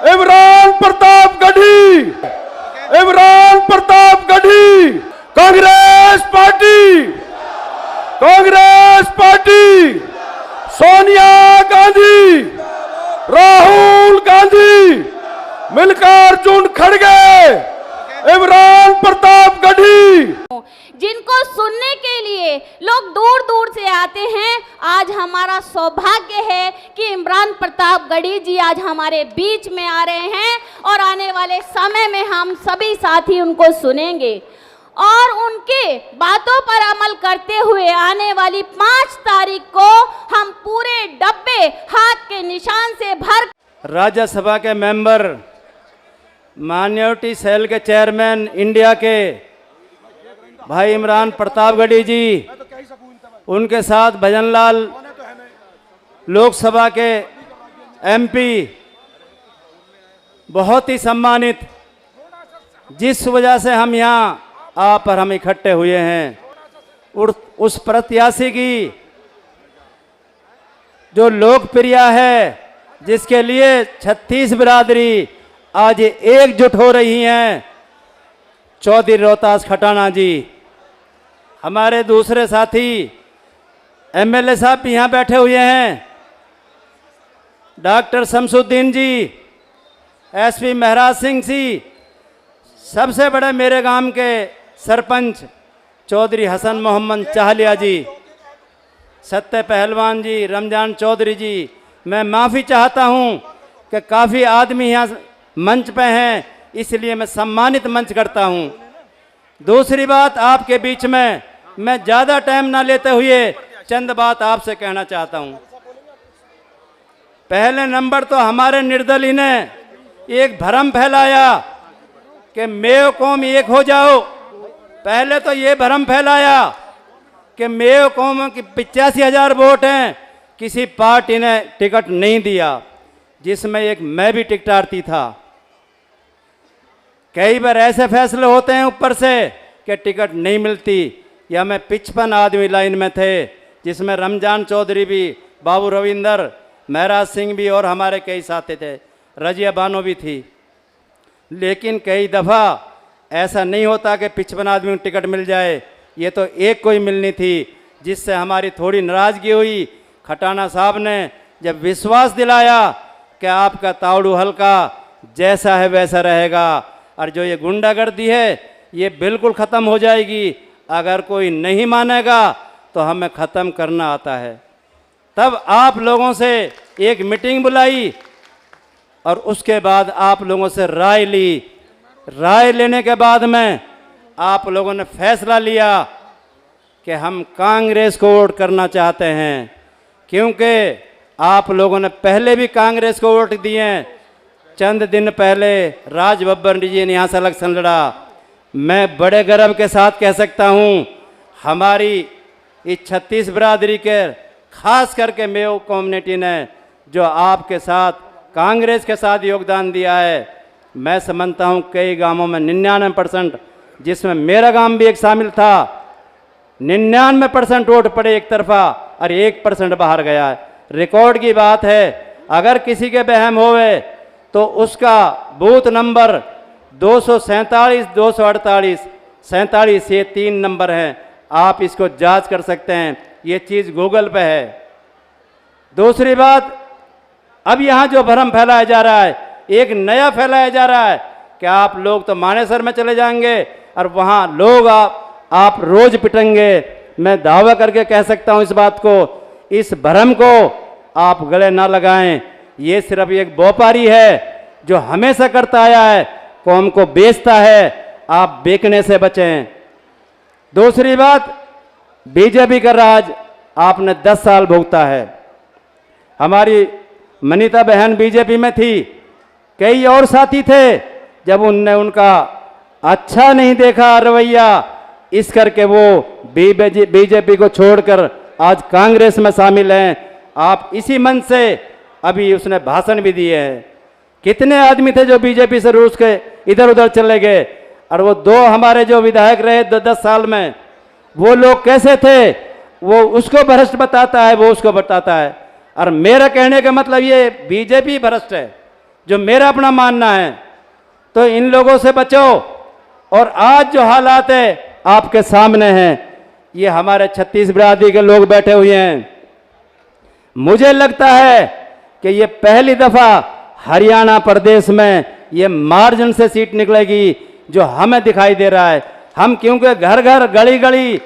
Imran Pratapgarhi, Imran Pratapgarhi, Congress party, Congress party, Sonia Gandhi, Rahul Gandhi, Mallikarjun खड़गे, इमरान प्रतापगढ़ी। जिनको सुनने के लिए लोग दूर दूर से आते हैं, आज हमारा सौभाग्य है कि इमरान प्रतापगढ़ी जी आज हमारे बीच में आ रहे हैं और आने वाले समय में हम सभी साथी उनको सुनेंगे और उनके बातों पर अमल करते हुए आने वाली 5 तारीख को हम पूरे डब्बे हाथ के निशान से भर। राज्यसभा के मेंबर, माइनॉरिटी सेल के चेयरमैन इंडिया के भाई इमरान प्रतापगढ़ी जी, उनके साथ भजनलाल लोकसभा के एमपी, बहुत ही सम्मानित, जिस वजह से हम यहाँ आप पर हम इकट्ठे हुए हैं, उस प्रत्याशी की जो लोकप्रिय है, जिसके लिए 36 बिरादरी आज एकजुट हो रही हैं, चौधरी रोहतास खटाना जी। हमारे दूसरे साथी एमएलए साहब भी यहाँ बैठे हुए हैं, डॉक्टर शमसुद्दीन जी, एसपी महराज सिंह जी, सबसे बड़े मेरे गांव के सरपंच चौधरी हसन मोहम्मद चाहलिया जी, सत्य पहलवान जी, रमजान चौधरी जी। मैं माफ़ी चाहता हूँ कि काफ़ी आदमी यहाँ मंच पे हैं, इसलिए मैं सम्मानित मंच करता हूँ। दूसरी बात, आपके बीच में मैं ज़्यादा टाइम ना लेते हुए चंद बात आपसे कहना चाहता हूँ। पहले नंबर तो हमारे निर्दलीय ने एक भ्रम फैलाया कि मेयो कौम एक हो जाओ। पहले तो ये भ्रम फैलाया कि मेयो कौम की 85,000 वोट हैं, किसी पार्टी ने टिकट नहीं दिया, जिसमें एक मैं भी टिकटार्थी था। कई बार ऐसे फैसले होते हैं ऊपर से कि टिकट नहीं मिलती, या मैं 55 आदमी लाइन में थे, जिसमें रमजान चौधरी भी, बाबू रविंदर, महराज सिंह भी और हमारे कई साथी थे, रजिया बानो भी थी। लेकिन कई दफ़ा ऐसा नहीं होता कि 55 आदमी को टिकट मिल जाए, ये तो एक को ही मिलनी थी, जिससे हमारी थोड़ी नाराज़गी हुई। खटाना साहब ने जब विश्वास दिलाया कि आपका तावड़ू हल्का जैसा है वैसा रहेगा और जो ये गुंडागर्दी है ये बिल्कुल ख़त्म हो जाएगी, अगर कोई नहीं मानेगा तो हमें ख़त्म करना आता है। तब आप लोगों से एक मीटिंग बुलाई और उसके बाद आप लोगों से राय ली। राय लेने के बाद में आप लोगों ने फैसला लिया कि हम कांग्रेस को वोट करना चाहते हैं, क्योंकि आप लोगों ने पहले भी कांग्रेस को वोट दिए। चंद दिन पहले राज बब्बर जी ने यहाँ से इलेक्शन लड़ा। मैं बड़े गर्व के साथ कह सकता हूँ, हमारी इस 36 बिरादरी के खास करके मेयो कम्युनिटी ने जो आपके साथ कांग्रेस के साथ योगदान दिया है, मैं समझता हूँ कई गांवों में 99%, जिसमें मेरा गांव भी एक शामिल था, 99% वोट पड़े एक तरफा और 1% बाहर गया है। रिकॉर्ड की बात है। अगर किसी के बहम होवे तो उसका बूथ नंबर 247, 248, 47 ये 3 नंबर हैं, आप इसको जांच कर सकते हैं, ये चीज़ गूगल पे है। दूसरी बात, अब यहाँ जो भ्रम फैलाया जा रहा है, एक नया फैलाया जा रहा है कि आप लोग तो मानेसर में चले जाएंगे और वहाँ लोग आप रोज पिटेंगे। मैं दावा करके कह सकता हूँ इस बात को, इस भ्रम को आप गले ना लगाएं। ये सिर्फ एक व्यापारी है जो हमेशा करता आया है, कौम को बेचता है, आप बेचने से बचें। दूसरी बात, बीजेपी का राज आपने 10 साल भुगता है। हमारी मनीता बहन बीजेपी में थी, कई और साथी थे, जब उनने उनका अच्छा नहीं देखा रवैया, इस करके वो बीजेपी को छोड़कर आज कांग्रेस में शामिल हैं। आप इसी मंच से अभी उसने भाषण भी दिए हैं। कितने आदमी थे जो बीजेपी से रूस के इधर उधर चले गए, और वो 2 हमारे जो विधायक रहे 10 साल में, वो लोग कैसे थे, वो उसको भ्रष्ट बताता है, वो उसको बताता है। और मेरा कहने का मतलब ये बीजेपी भ्रष्ट है, जो मेरा अपना मानना है। तो इन लोगों से बचो। और आज जो हालात है आपके सामने हैं, ये हमारे 36 बिरादरी के लोग बैठे हुए हैं। मुझे लगता है कि ये पहली दफा हरियाणा प्रदेश में ये मार्जिन से सीट निकलेगी जो हमें दिखाई दे रहा है। हम क्योंकि घर घर गली गली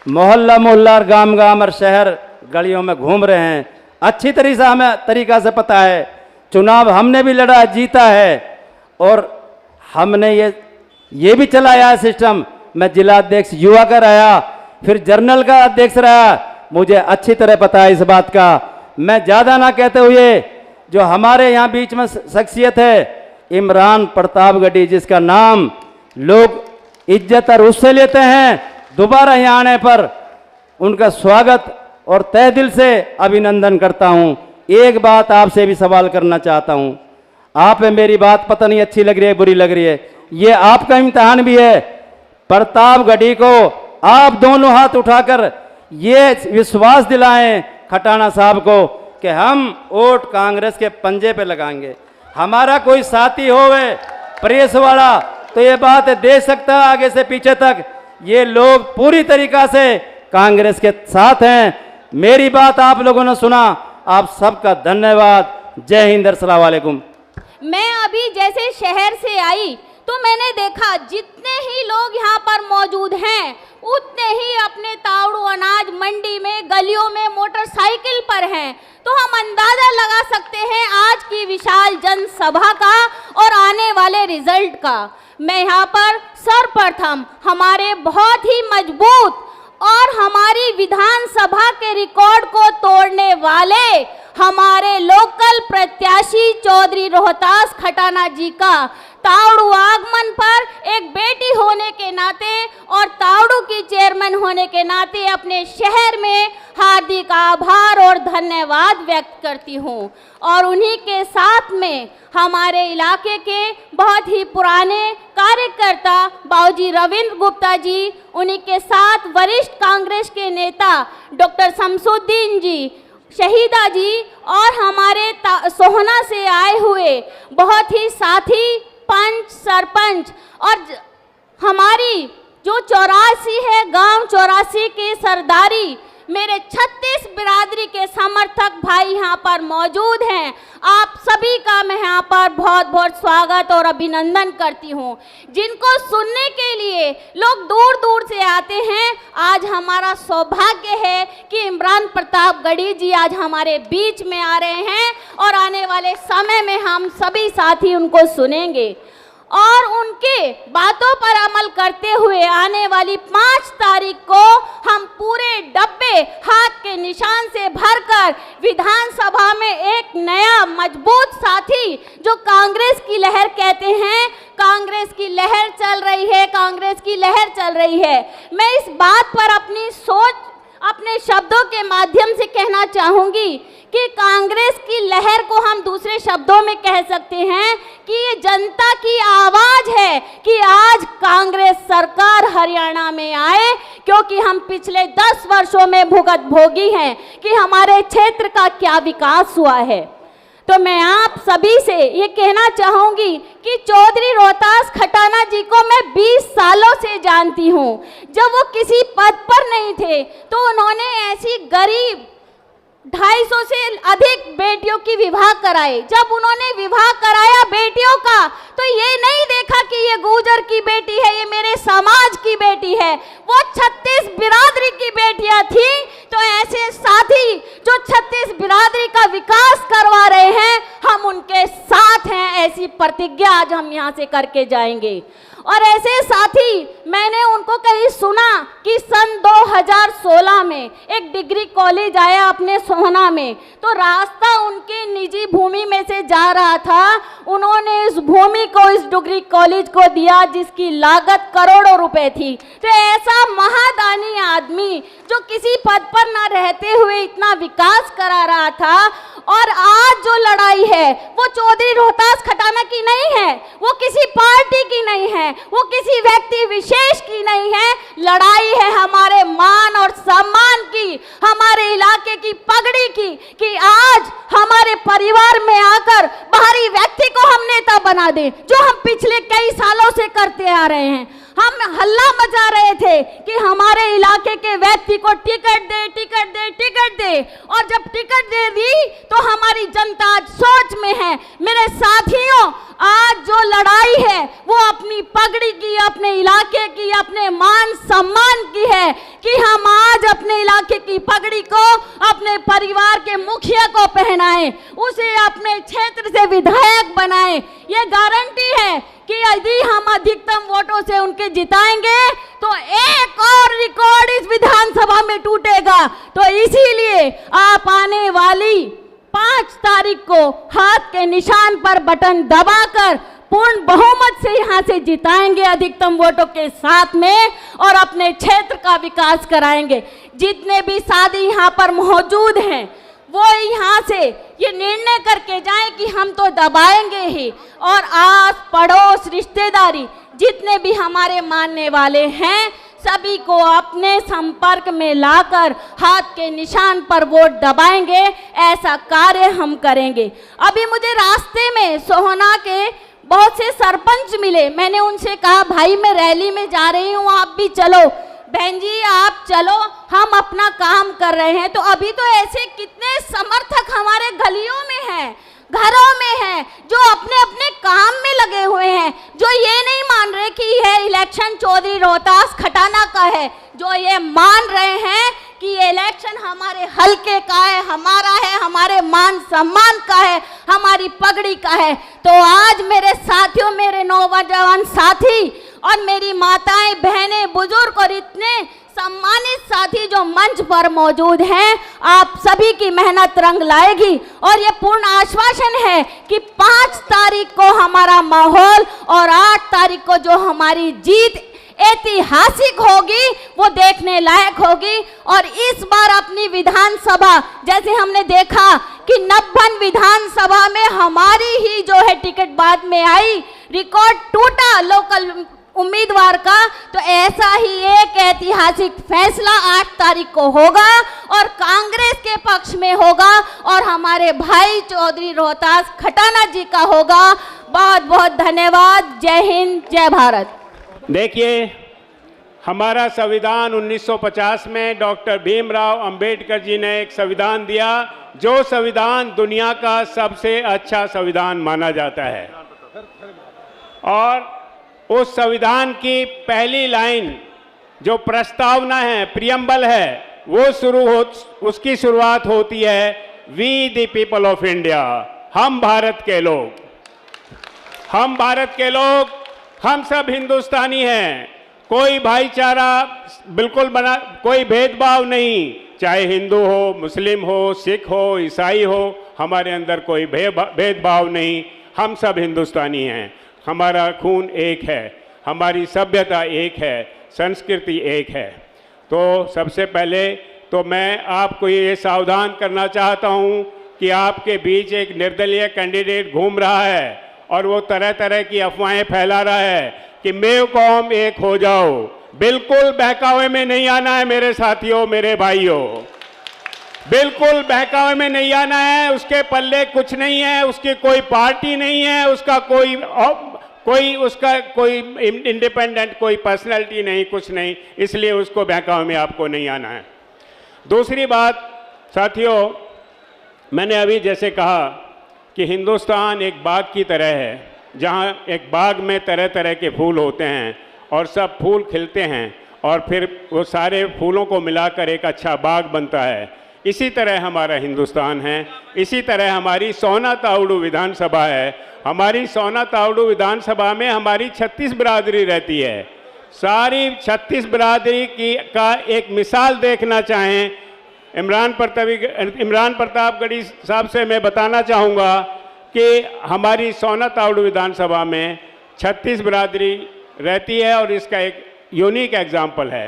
मोहल्ला मोहल्ला और गांव गांव और शहर गलियों में घूम रहे हैं, अच्छी तरीका से पता है। चुनाव हमने भी लड़ा, जीता है, और हमने ये भी चलाया है सिस्टम। मैं जिला अध्यक्ष युवा का रहा, फिर जर्नल का अध्यक्ष रहा, मुझे अच्छी तरह पता है इस बात का। मैं ज़्यादा ना कहते हुए जो हमारे यहाँ बीच में शख्सियत है इमरान प्रताप गढ़ी, जिसका नाम लोग इज्जत और उससे लेते हैं, दोबारा यहाँ आने पर उनका स्वागत और तहे दिल से अभिनंदन करता हूँ। एक बात आपसे भी सवाल करना चाहता हूँ, आप में मेरी बात पता नहीं अच्छी लग रही है बुरी लग रही है, ये आपका इम्तिहान भी है। प्रताप गढ़ी को आप दोनों हाथ उठाकर ये विश्वास दिलाएं खटाना साहब को कि हम वोट कांग्रेस के पंजे पे लगाएंगे। हमारा कोई साथी होवे प्रेस वाला तो ये बात दे सकता है आगे से पीछे तक, ये लोग पूरी तरीका से कांग्रेस के साथ हैं। मेरी बात आप लोगों ने सुना, आप सबका धन्यवाद। जय हिंद, अस्सलाम वालेकुम। मैं अभी जैसे शहर से आई तो मैंने देखा जितने ही लोग यहाँ पर मौजूद हैं उतने ही अपने तावड़ू अनाज मंडी में गलियों में मोटरसाइकिल पर हैं। तो हम अंदाजा लगा सकते हैं आज की विशाल जनसभा का और आने वाले रिजल्ट का। मैं यहाँ पर सर्वप्रथम हमारे बहुत ही मजबूत और हमारी विधानसभा के रिकॉर्ड को तोड़ने वाले हमारे लोकल प्रत्याशी चौधरी रोहतास खटाना जी का तावड़ू आगमन पर एक बेटी होने के नाते और तावड़ू की चेयरमैन होने के नाते अपने शहर में हार्दिक आभार और धन्यवाद व्यक्त करती हूँ। और उन्हीं के साथ में हमारे इलाके के बहुत ही पुराने कार्यकर्ता बाबूजी रविंद्र गुप्ता जी, उन्हीं के साथ वरिष्ठ कांग्रेस के नेता डॉक्टर शमसुद्दीन जी, शहीदा जी और हमारे सोहना से आए हुए बहुत ही साथी पंच सरपंच और हमारी जो 84 है गांव 84 के सरदारी, मेरे 36 बिरादरी के समर्थक भाई यहाँ पर मौजूद हैं। आप सभी का मैं यहाँ पर बहुत बहुत स्वागत और अभिनंदन करती हूँ, जिनको सुनने के लिए लोग दूर दूर से आते हैं। आज हमारा सौभाग्य है कि इमरान प्रताप गढ़ी जी आज हमारे बीच में आ रहे हैं और आने वाले समय में हम सभी साथी उनको सुनेंगे और उनके बातों पर अमल करते हुए आने वाली 5 तारीख को हम पूरे डब्बे हाथ के निशान से भरकर विधानसभा में एक नया मजबूत साथी, जो कांग्रेस की लहर कहते हैं, कांग्रेस की लहर चल रही है, कांग्रेस की लहर चल रही है। मैं इस बात पर अपनी सोच अपने शब्दों के माध्यम से कहना चाहूँगी कि कांग्रेस की लहर को हम दूसरे शब्दों में कह सकते हैं कि ये जनता की आवाज़ है कि आज कांग्रेस सरकार हरियाणा में आए, क्योंकि हम पिछले 10 वर्षों में भोगी हैं कि हमारे क्षेत्र का क्या विकास हुआ है। तो मैं आप सभी से ये कहना चाहूँगी कि चौधरी रोहतास खटाना जी को मैं 20 सालों से जानती हूँ। जब वो किसी पद पर नहीं थे तो उन्होंने ऐसी गरीब 250 से अधिक बेटियों की विवाह कराए। जब उन्होंने विवाह कराया बेटियों का तो ये नहीं देखा कि ये गुर्जर की बेटी है, ये मेरे समाज की बेटी है, वो 36 बिरादरी की बेटियां थी। तो ऐसे साथी जो 36 बिरादरी का विकास करवा रहे हैं, हम उनके साथ हैं, ऐसी प्रतिज्ञा आज हम यहाँ से करके जाएंगे। और ऐसे साथी मैंने उनको कहीं सुना कि सन 2016 में एक डिग्री कॉलेज आया अपने सोहना में, तो रास्ता उनके निजी भूमि में से जा रहा था, उन्होंने इस भूमि को इस डिग्री कॉलेज को दिया जिसकी लागत करोड़ों रुपए थी। तो ऐसा महादानी आदमी जो किसी पद पर न रहते हुए इतना विकास करा रहा था, और आज जो लड़ाई है वो चौधरी रोहतास खटाना की नहीं है, वो किसी पार्टी की नहीं है, वो किसी व्यक्ति विशेष की नहीं है। लड़ाई है हमारे मान और सम्मान की, हमारे इलाके की पगड़ी की, कि आज हमारे परिवार में आकर बाहरी व्यक्ति को हम नेता बना दें, जो हम पिछले कई सालों से करते आ रहे हैं। हम हल्ला मचा रहे थे कि हमारे इलाके के व्यक्ति को टिकट दे, टिकट दे, टिकट दे, और जब टिकट दे दी तो हमारी जनता आज सोच में है। मेरे साथियों, आज जो लड़ाई है वो अपनी पगड़ी की, अपने इलाके की, अपने मान सम्मान की है, कि हम आज अपने इलाके की पगड़ी को अपने परिवार के मुखिया को पहनाएं, उसे अपने क्षेत्र से विधायक बनाएं। ये गारंटी है कि यदि हम अधिकतम वोटों से उनके जिताएंगे तो एक और रिकॉर्ड इस विधानसभा में टूटेगा। तो इसीलिए आप आने वाली 5 तारीख को हाथ के निशान पर बटन दबाकर पूर्ण बहुमत से यहाँ से जिताएंगे अधिकतम वोटों के साथ में, और अपने क्षेत्र का विकास कराएंगे। जितने भी साथी यहाँ पर मौजूद हैं वो यहाँ से ये निर्णय करके जाएं कि हम तो दबाएंगे ही, और आस पड़ोस रिश्तेदारी जितने भी हमारे मानने वाले हैं सभी को अपने संपर्क में लाकर हाथ के निशान पर वोट दबाएंगे। ऐसा कार्य हम करेंगे। अभी मुझे रास्ते में सोहना के बहुत से सरपंच मिले, मैंने उनसे कहा भाई मैं रैली में जा रही हूँ, आप भी चलो। बहन जी आप चलो, हम अपना काम कर रहे हैं। तो अभी तो ऐसे कितने समर्थक हमारे गलियों में हैं, घरों में हैं, जो अपने अपने काम में लगे हुए हैं, जो ये नहीं मान रहे कि यह इलेक्शन चौधरी रोहतास खटाना का है, जो ये मान रहे हैं कि ये इलेक्शन हमारे हलके का है, हमारा है, हमारे मान सम्मान का है, हमारी पगड़ी का है। तो आज मेरे साथियों, मेरे नौजवान साथी और मेरी माताएं, बहनें, बुजुर्ग और इतने सम्मानित साथी जो मंच पर मौजूद हैं, आप सभी की मेहनत रंग लाएगी। और ये पूर्ण आश्वासन है कि 5 तारीख को हमारा माहौल और 8 तारीख को जो हमारी जीत ऐतिहासिक होगी वो देखने लायक होगी। और इस बार अपनी विधानसभा, जैसे हमने देखा कि नब्बन विधानसभा में हमारी ही जो है टिकट बाद में आई, रिकॉर्ड टूटा लोकल उम्मीदवार का, तो ऐसा ही एक ऐतिहासिक फैसला 8 तारीख को होगा और कांग्रेस के पक्ष में होगा और हमारे भाई चौधरी रोहतास खटाना जी का होगा। बहुत बहुत धन्यवाद। जय हिंद, जय भारत। देखिए, हमारा संविधान 1950 में डॉक्टर भीमराव अंबेडकर जी ने एक संविधान दिया, जो संविधान दुनिया का सबसे अच्छा संविधान माना जाता है। और उस संविधान की पहली लाइन जो प्रस्तावना है, प्रियम्बल है, वो उसकी शुरुआत होती है we the people of India, हम भारत के लोग, हम भारत के लोग, हम सब हिंदुस्तानी हैं। कोई भाईचारा बिल्कुल बना, कोई भेदभाव नहीं, चाहे हिंदू हो, मुस्लिम हो, सिख हो, ईसाई हो, हमारे अंदर कोई भेदभाव नहीं, हम सब हिंदुस्तानी हैं। हमारा खून एक है, हमारी सभ्यता एक है, संस्कृति एक है। तो सबसे पहले तो मैं आपको ये सावधान करना चाहता हूँ कि आपके बीच एक निर्दलीय कैंडिडेट घूम रहा है और वो तरह तरह की अफवाहें फैला रहा है कि मेव कौम एक हो जाओ। बिल्कुल बहकावे में नहीं आना है मेरे साथियों, मेरे भाइयों, बिल्कुल बहकावे में नहीं आना है। उसके पल्ले कुछ नहीं है, उसकी कोई पार्टी नहीं है, उसका कोई इंडिपेंडेंट कोई पर्सनैलिटी नहीं, कुछ नहीं, इसलिए उसको बहकावे में आपको नहीं आना है। दूसरी बात साथियों, मैंने अभी जैसे कहा कि हिंदुस्तान एक बाग की तरह है, जहाँ एक बाग में तरह तरह के फूल होते हैं और सब फूल खिलते हैं और फिर वो सारे फूलों को मिलाकर एक अच्छा बाग बनता है। इसी तरह हमारा हिंदुस्तान है, इसी तरह हमारी सोना तावड़ू विधानसभा है। हमारी सोना तावड़ू विधानसभा में हमारी 36 बिरादरी रहती है। सारी 36 बिरादरी की का एक मिसाल देखना चाहें, इमरान प्रतापगढ़ी साहब से मैं बताना चाहूँगा कि हमारी सोना तावड़ू विधानसभा में 36 बिरादरी रहती है और इसका एक यूनिक एग्जाम्पल है।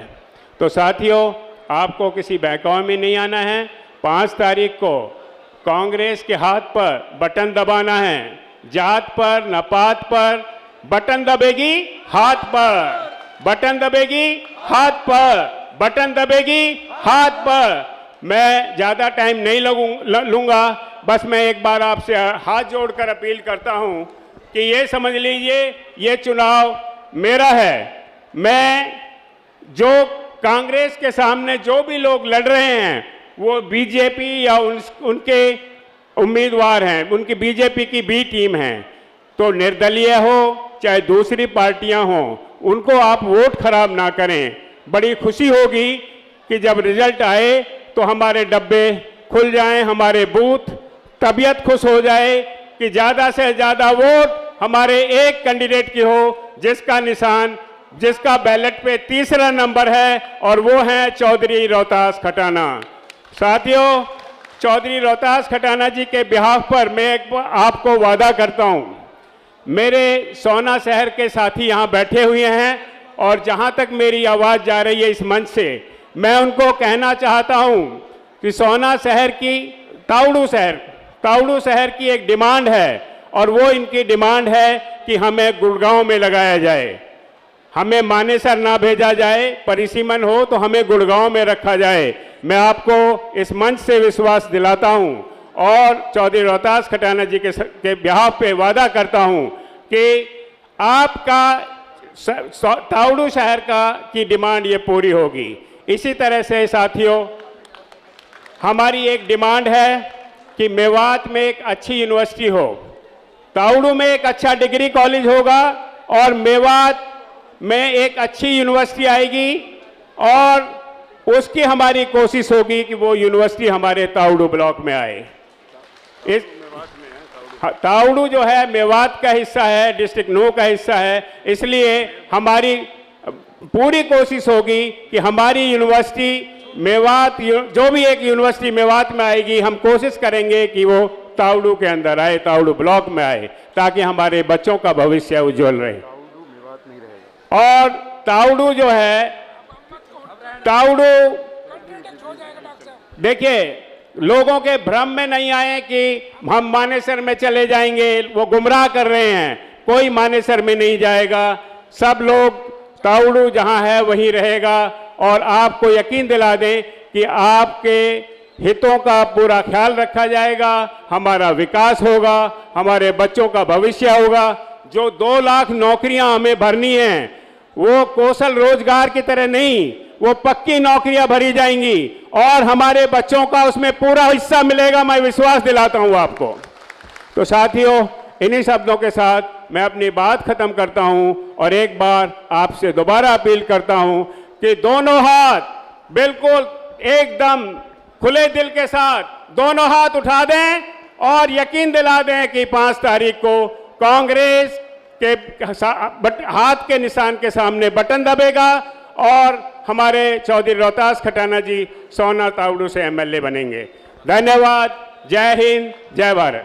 तो साथियों, आपको किसी बहकावे में नहीं आना है। 5 तारीख को कांग्रेस के हाथ पर बटन दबाना है। जात पर न पात पर, बटन दबेगी हाथ पर, बटन दबेगी हाथ पर, बटन दबेगी हाथ पर। मैं ज़्यादा टाइम नहीं लूँगा, बस मैं एक बार आपसे हाथ जोड़कर अपील करता हूँ कि ये समझ लीजिए ये चुनाव मेरा है। मैं जो कांग्रेस के सामने जो भी लोग लड़ रहे हैं वो बीजेपी या उनके उम्मीदवार हैं, उनकी बीजेपी की बी टीम है। तो निर्दलीय हो चाहे दूसरी पार्टियां हों, उनको आप वोट खराब ना करें। बड़ी खुशी होगी कि जब रिजल्ट आए तो हमारे डब्बे खुल जाएं, हमारे बूथ, तबीयत खुश हो जाए कि ज़्यादा से ज़्यादा वोट हमारे एक कैंडिडेट की हो जिसका निशान, जिसका बैलेट पे तीसरा नंबर है, और वो है चौधरी रोहतास खटाना। साथियों, चौधरी रोहतास खटाना जी के बिहाफ पर मैं आपको वादा करता हूँ, मेरे सोना शहर के साथी यहाँ बैठे हुए हैं और जहाँ तक मेरी आवाज़ जा रही है इस मंच से, मैं उनको कहना चाहता हूँ कि सोना शहर की, ताउड़ू शहर की एक डिमांड है, और वो इनकी डिमांड है कि हमें गुड़गांव में लगाया जाए, हमें मानेसर ना भेजा जाए, परिसीमन हो तो हमें गुड़गांव में रखा जाए। मैं आपको इस मंच से विश्वास दिलाता हूं और चौधरी रोहतास खटाना जी के बिहाफ पे वादा करता हूं कि आपका ताउड़ू शहर की डिमांड ये पूरी होगी। इसी तरह से साथियों, हमारी एक डिमांड है कि मेवात में एक अच्छी यूनिवर्सिटी हो, ताउड़ू में एक अच्छा डिग्री कॉलेज होगा और मेवात में एक अच्छी यूनिवर्सिटी आएगी, और उसकी हमारी कोशिश होगी कि वो यूनिवर्सिटी हमारे ताउड़ू ब्लॉक में आए। इस ताउड़ू जो है मेवात का हिस्सा है, डिस्ट्रिक्ट 9 का हिस्सा है, इसलिए हमारी पूरी कोशिश होगी कि हमारी यूनिवर्सिटी मेवात, जो भी एक यूनिवर्सिटी मेवात में आएगी, हम कोशिश करेंगे कि वो ताउड़ू के अंदर आए, ताउड़ू ब्लॉक में आए, ताकि हमारे बच्चों का भविष्य उज्जवल रहे। और ताउड़ू जो है, ताउड़ू देखिए, लोगों के भ्रम में नहीं आए कि हम मानेसर में चले जाएंगे, वो गुमराह कर रहे हैं। कोई मानेसर में नहीं जाएगा, सब लोग ताउड़ू जहां है वहीं रहेगा, और आपको यकीन दिला दें कि आपके हितों का पूरा ख्याल रखा जाएगा, हमारा विकास होगा, हमारे बच्चों का भविष्य होगा। जो 2 लाख नौकरियां हमें भरनी हैं, वो कौशल रोजगार की तरह नहीं, वो पक्की नौकरियां भरी जाएंगी और हमारे बच्चों का उसमें पूरा हिस्सा मिलेगा, मैं विश्वास दिलाता हूं आपको। तो साथियों, इन्हीं शब्दों के साथ मैं अपनी बात खत्म करता हूं और एक बार आपसे दोबारा अपील करता हूं कि दोनों हाथ बिल्कुल एकदम खुले दिल के साथ दोनों हाथ उठा दें और यकीन दिला दें कि 5 तारीख को कांग्रेस के हाथ के निशान के सामने बटन दबेगा और हमारे चौधरी रोहतास खटाना जी सोना ताउड़ू से एमएलए बनेंगे। धन्यवाद। जय हिंद, जय भारत।